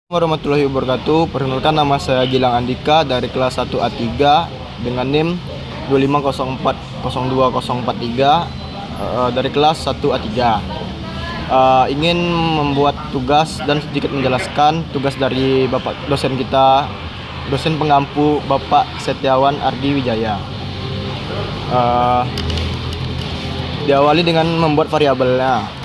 Warahmatullahi wabarakatuh. Perkenalkan, nama saya Gilang Andika dari kelas 1A3 dengan NIM 250402043 dari kelas 1A3. Ingin membuat tugas dan sedikit menjelaskan tugas dari Bapak dosen kita, dosen pengampu Bapak Setiawan Ardi Wijaya. Diawali dengan membuat variabelnya.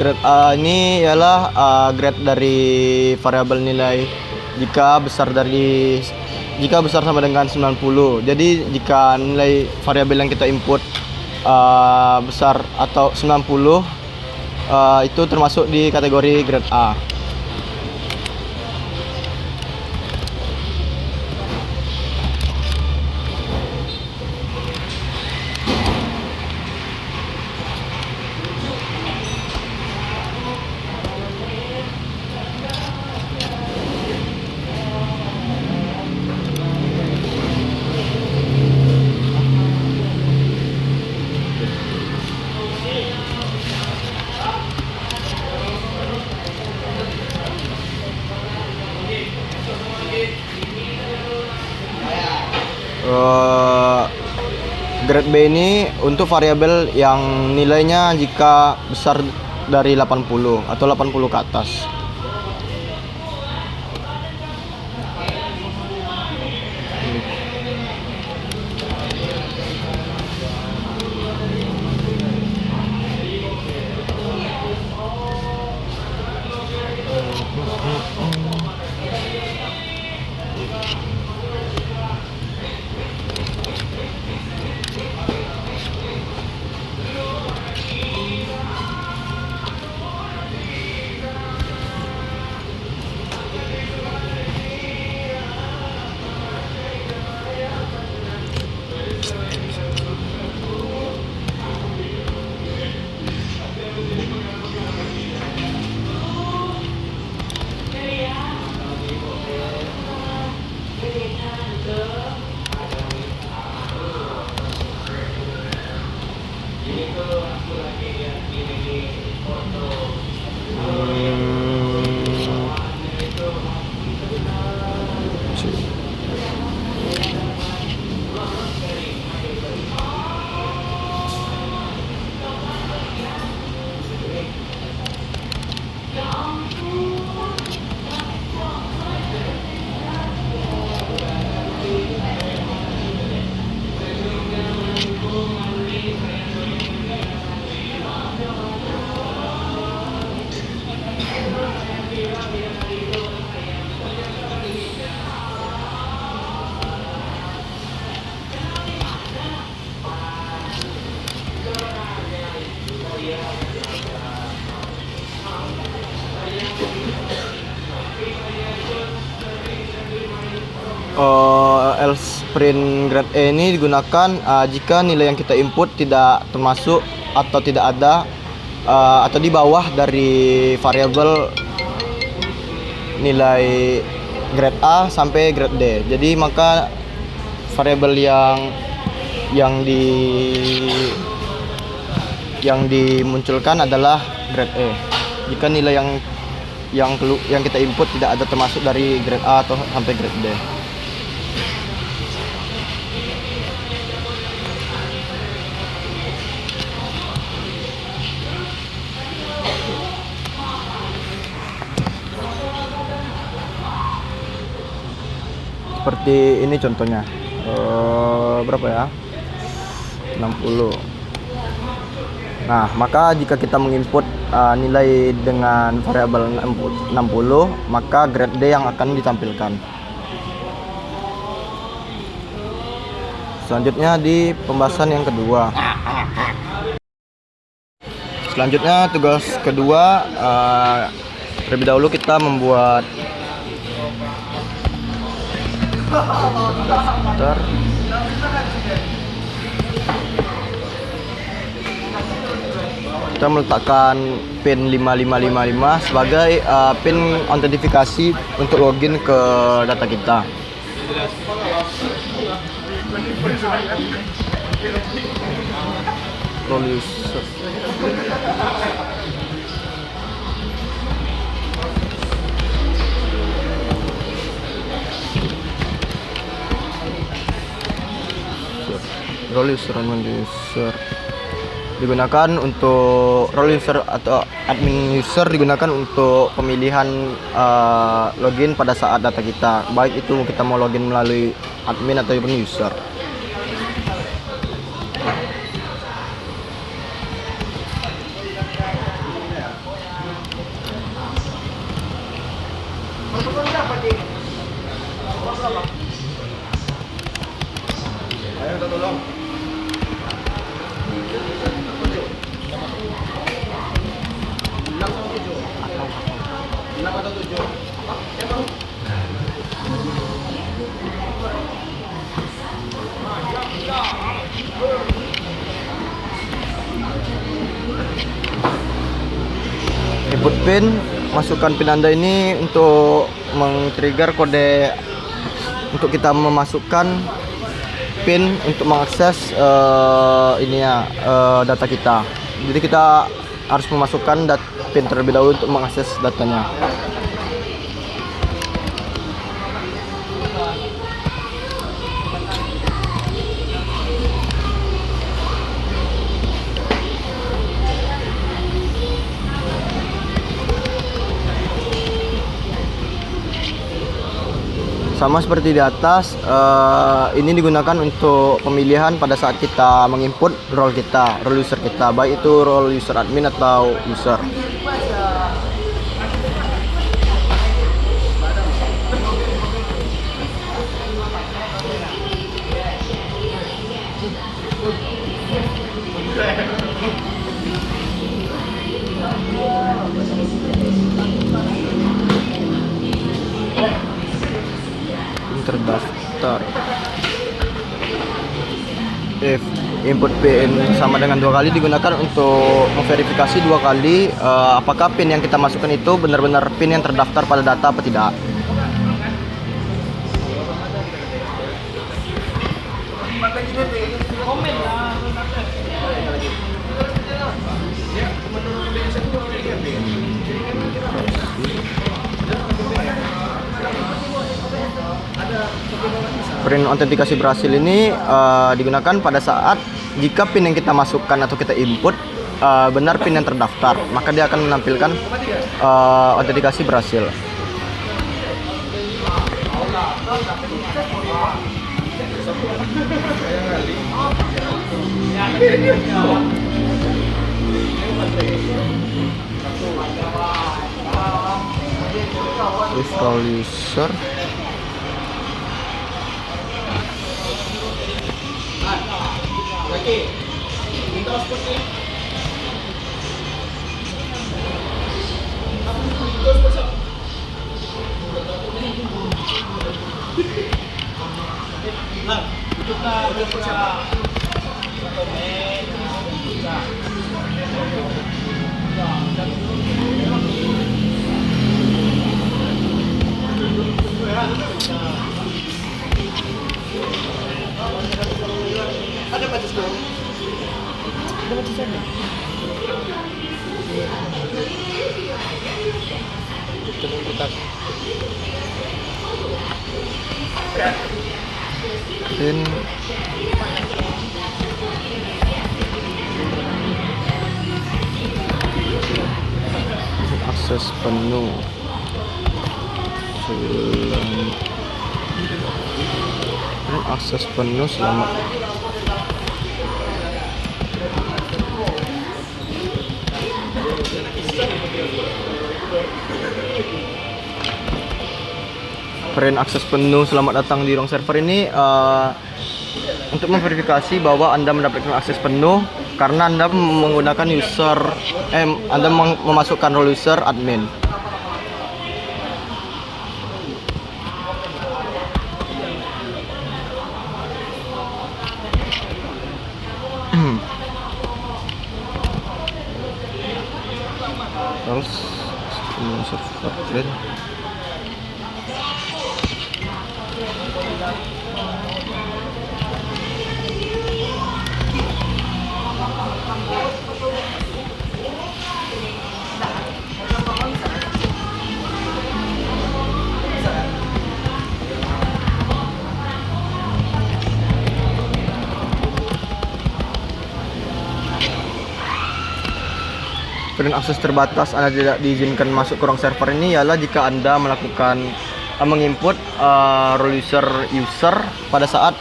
Grade A ini ialah grade dari variabel nilai jika besar sama dengan 90. Jadi jika nilai variabel yang kita input besar atau 90, itu termasuk di kategori grade A. Grade B ini untuk variabel yang nilainya jika besar dari 80 atau 80 ke atas. Sprint grade E ini digunakan jika nilai yang kita input tidak termasuk atau tidak ada atau di bawah dari variabel nilai grade A sampai grade D. Jadi maka variabel yang yang dimunculkan adalah grade E. Jika nilai yang kita input tidak ada termasuk dari grade A atau sampai grade D. Seperti ini contohnya. Berapa ya? 60. Nah, maka jika kita menginput nilai dengan variabel 60, maka grade D yang akan ditampilkan. Selanjutnya di pembahasan yang kedua. Selanjutnya tugas kedua, terlebih dahulu kita membuat daftar. Kita meletakkan pin 5555 sebagai pin autentifikasi untuk login ke data kita. Role user. Role user admin user digunakan untuk role user atau admin user digunakan untuk pemilihan login pada saat data kita, baik itu kita mau login melalui admin atau user. Input pin, masukkan pin Anda ini untuk meng-trigger kode untuk kita memasukkan pin untuk mengakses data kita. Jadi kita harus memasukkan pin terlebih dahulu untuk mengakses datanya. Sama seperti di atas, ini digunakan untuk pemilihan pada saat kita menginput role kita, role user kita, baik itu role user admin atau user. Terdaftar. If input pin sama dengan 2 kali digunakan untuk memverifikasi 2 kali apakah pin yang kita masukkan itu benar-benar pin yang terdaftar pada data apa tidak. Print autentikasi berhasil ini digunakan pada saat jika pin yang kita masukkan atau kita input benar pin yang terdaftar, maka dia akan menampilkan autentikasi berhasil. Role user. Ada baca Pin akses penuh akses penuh selama print akses penuh. Selamat datang di ruang server ini untuk memverifikasi bahwa Anda mendapatkan akses penuh karena Anda menggunakan Anda memasukkan role user admin. Terus server admin. Dengan akses terbatas, Anda tidak diizinkan masuk ke ruang server ini ialah jika Anda melakukan menginput role user pada saat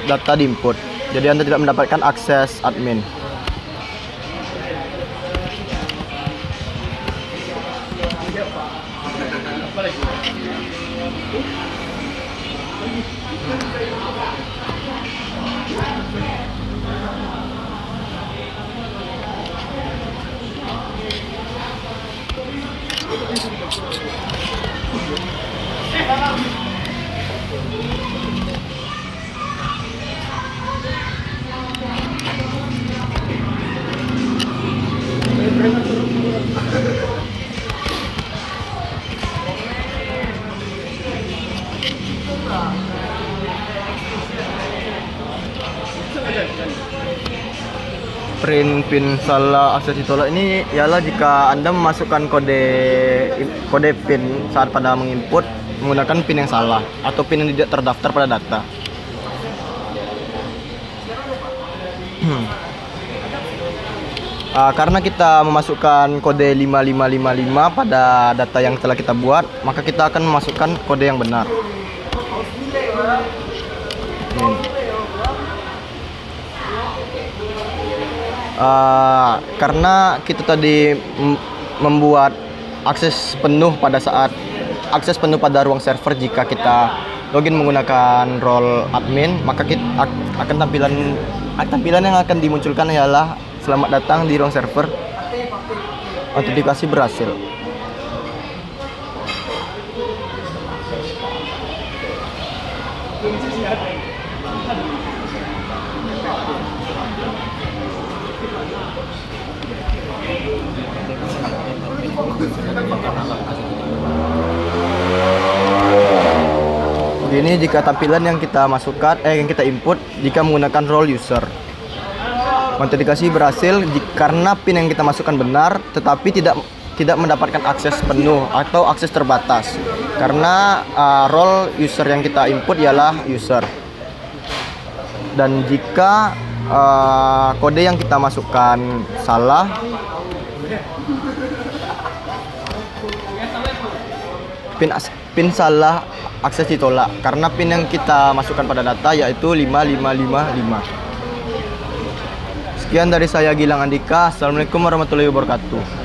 data diinput. Jadi Anda tidak mendapatkan akses admin. Print pin salah akses ditolak ini ialah jika Anda memasukkan kode pin saat pada menginput menggunakan pin yang salah atau pin yang tidak terdaftar pada data. Karena kita memasukkan kode 5555 pada data yang telah kita buat, maka kita akan memasukkan kode yang benar. Karena kita tadi membuat akses penuh pada ruang server jika kita login menggunakan role admin, maka kita akan tampilan yang akan dimunculkan ialah selamat datang di ruang server, autentikasi berhasil. Begini jika tampilan yang kita masukkan yang kita input jika menggunakan role user. Autentikasi berhasil karena pin yang kita masukkan benar, tetapi tidak mendapatkan akses penuh atau akses terbatas karena role user yang kita input ialah user. Dan jika kode yang kita masukkan salah, pin salah akses ditolak karena pin yang kita masukkan pada data yaitu 5555. Sekian dari saya, Gilang Andika. Assalamualaikum warahmatullahi wabarakatuh.